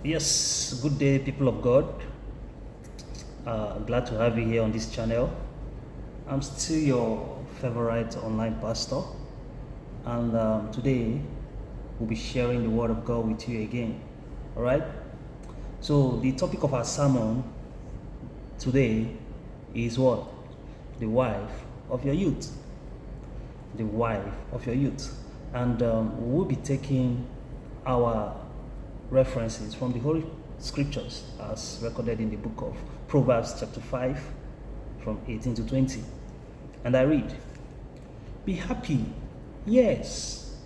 Yes, good day, people of God. Glad to have you here on this channel. I'm still your favorite online pastor, and today we'll be sharing the Word of God with you again. All right. So the topic of our sermon today is what? The wife of your youth. The wife of your youth, and we'll be taking our references from the Holy Scriptures as recorded in the book of Proverbs chapter 5 from 18 to 20. And I read, "Be happy, yes,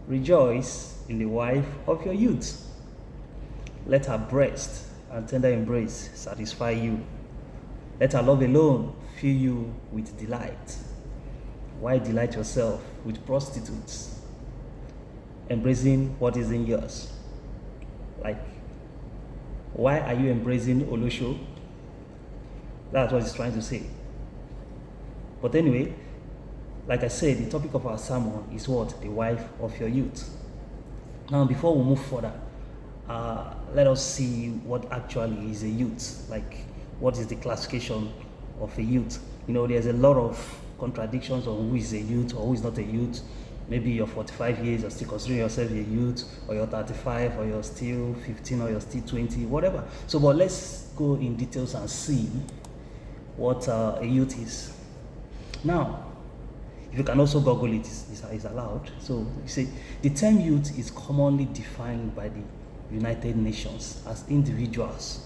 rejoice in the wife of your youth. Let her breast and tender embrace satisfy you. Let her love alone fill you with delight. Why delight yourself with prostitutes, embracing what isn't yours?" Like, why are you embracing Olosho? That's what he's trying to say. But anyway, like I said, the topic of our sermon is what? The wife of your youth. Now, before we move further, let us see what actually is a youth. Like, what is the classification of a youth? You know, there's a lot of contradictions on who is a youth or who is not a youth. Maybe you're 45 years, you're still considering yourself a youth, or you're 35, or you're still 15, or you're still 20, whatever. So, but let's go in details and see what a youth is. Now, if you can also Google it, it's allowed. So, you see, the term youth is commonly defined by the United Nations as individuals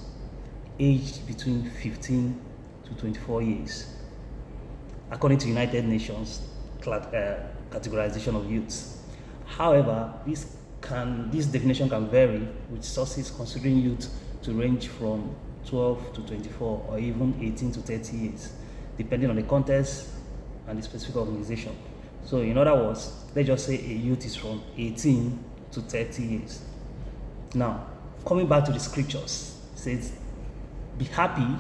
aged between 15 to 24 years, according to United Nations categorization of youths. However, this definition can vary, with sources considering youth to range from 12 to 24 or even 18 to 30 years, depending on the context and the specific organization. So in other words, let's just say a youth is from 18 to 30 years. Now, coming back to the scriptures, it says, "Be happy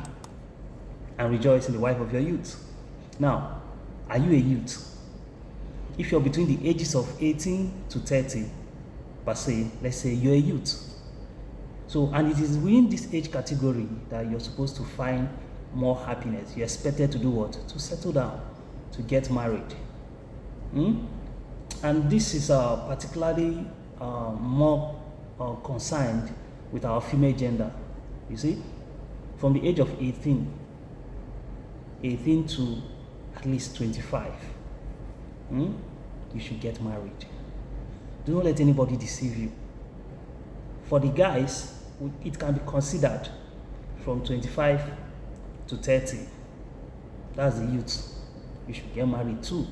and rejoice in the wife of your youth." Now, are you a youth? If you're between the ages of 18 to 30, per se, let's say you're a youth. So, and it is within this age category that you're supposed to find more happiness. You're expected to do what? To settle down, to get married. And this is particularly more concerned with our female gender. You see, from the age of 18 to at least 25, you should get married. Do not let anybody deceive you. For the guys, it can be considered from 25 to 30. That's the youth. You should get married too.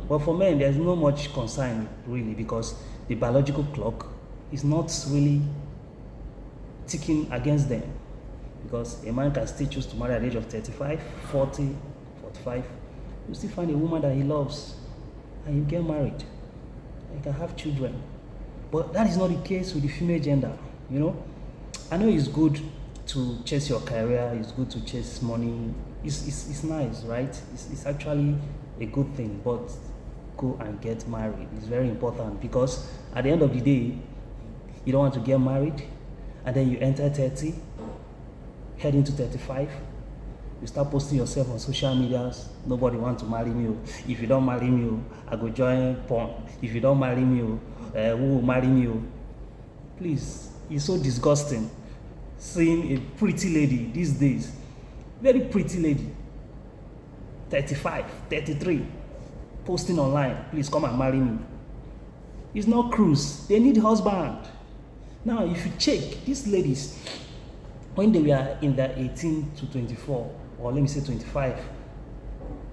But for men, there's no much concern really, because the biological clock is not really ticking against them. Because a man can still choose to marry at the age of 35, 40, 45. You still find a woman that he loves and you get married. You can have children. But that is not the case with the female gender, you know. I know it's good to chase your career, it's good to chase money. It's nice, right? It's actually a good thing, but go and get married. It's very important, because at the end of the day, you don't want to get married and then you enter 30, head into 35. You start posting yourself on social medias. Nobody wants to marry me. If you don't marry me, I go join porn. If you don't marry me, who will marry me? Please, it's so disgusting seeing a pretty lady these days, very pretty lady, 35, 33, posting online, "Please come and marry me." It's not cruise. They need husband. Now, if you check, these ladies, when they were in their 18 to 24, or let me say 25,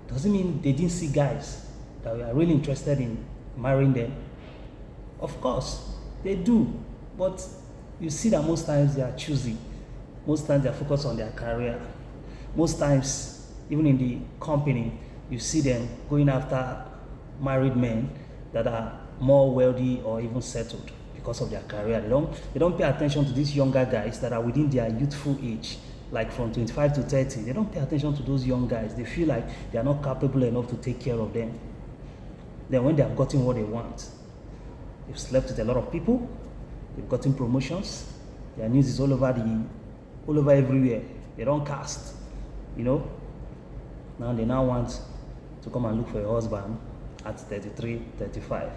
doesn't mean they didn't see guys that were really interested in marrying them. Of course, they do, but you see that most times they are choosy. Most times they are focused on their career. Most times, even in the company, you see them going after married men that are more wealthy or even settled because of their career. They don't pay attention to these younger guys that are within their youthful age, like from 25 to 30. They don't pay attention to those young guys. They feel like they are not capable enough to take care of them. Then when they have gotten what they want, they've slept with a lot of people, they've gotten promotions, Their news is all over everywhere. They don't cast, you know. Now they now want to come and look for a husband at 33, 35.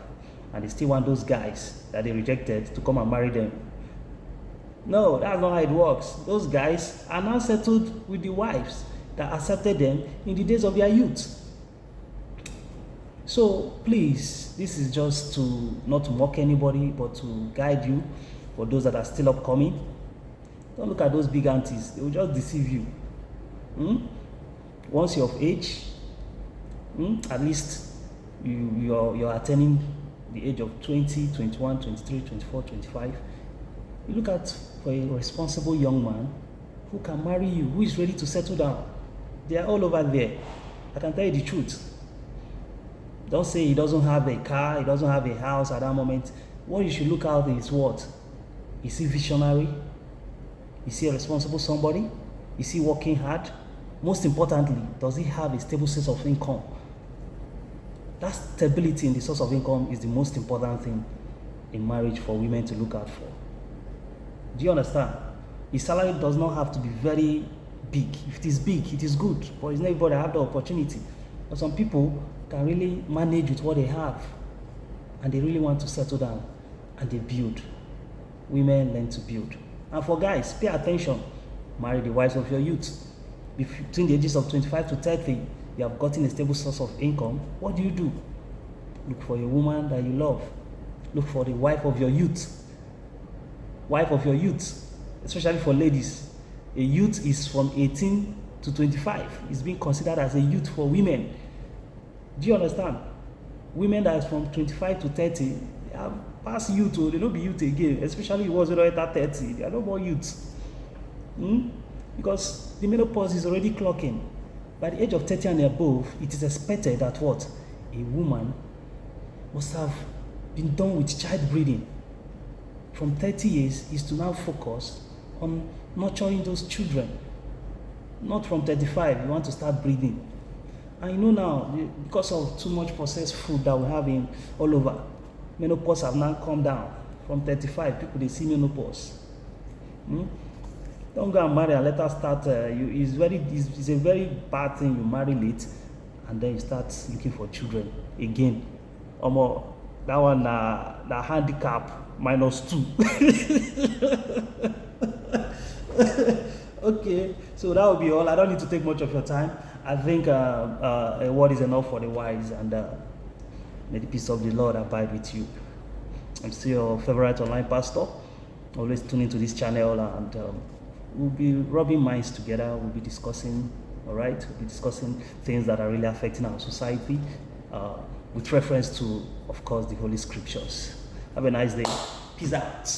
And they still want those guys that they rejected to come and marry them. No, that's not how it works. Those guys are now settled with the wives that accepted them in the days of their youth. So please, this is just to not to mock anybody, but to guide you for those that are still upcoming. Don't look at those big aunties. They will just deceive you. Once you're of age, at least you're attaining the age of 20, 21, 23, 24, 25. You look at for a responsible young man who can marry you, who is ready to settle down. They are all over there. I can tell you the truth. Don't say he doesn't have a car, he doesn't have a house at that moment. What you should look at is what? Is he visionary? Is he a responsible somebody? Is he working hard? Most importantly, does he have a stable source of income? That stability in the source of income is the most important thing in marriage for women to look out for. Do you understand? His salary does not have to be very big. If it is big, it is good. But it's not everybody that have the opportunity. But some people can really manage with what they have. And they really want to settle down. And they build. Women learn to build. And for guys, pay attention. Marry the wives of your youth. Between the ages of 25 to 30, you have gotten a stable source of income. What do? Look for a woman that you love. Look for the wife of your youth. Wife of your youth, especially for ladies. A youth is from 18 to 25. It's being considered as a youth for women. Do you understand? Women that is from 25 to 30, they have past youth, they don't be youth again, especially the ones that are at 30, they are no more youths. Because the menopause is already clocking. By the age of 30 and above, it is expected that what? A woman must have been done with childbreeding. From 30 years is to now focus on nurturing those children. Not from 35, you want to start breeding. And you know now, because of too much processed food that we have in all over, menopause have now come down. From 35, people they see menopause. Don't go and marry and let us start. It's a very bad thing. You marry late, and then you start looking for children again. That one, the handicap -2. Okay, so that will be all. I don't need to take much of your time. I think a word is enough for the wise, and may the peace of the Lord abide with you. I'm still your favorite online pastor. Always tune into this channel, and we'll be rubbing minds together. We'll be discussing, all right? We'll be discussing things that are really affecting our society with reference to, of course, the Holy Scriptures. Have a nice day. Peace out.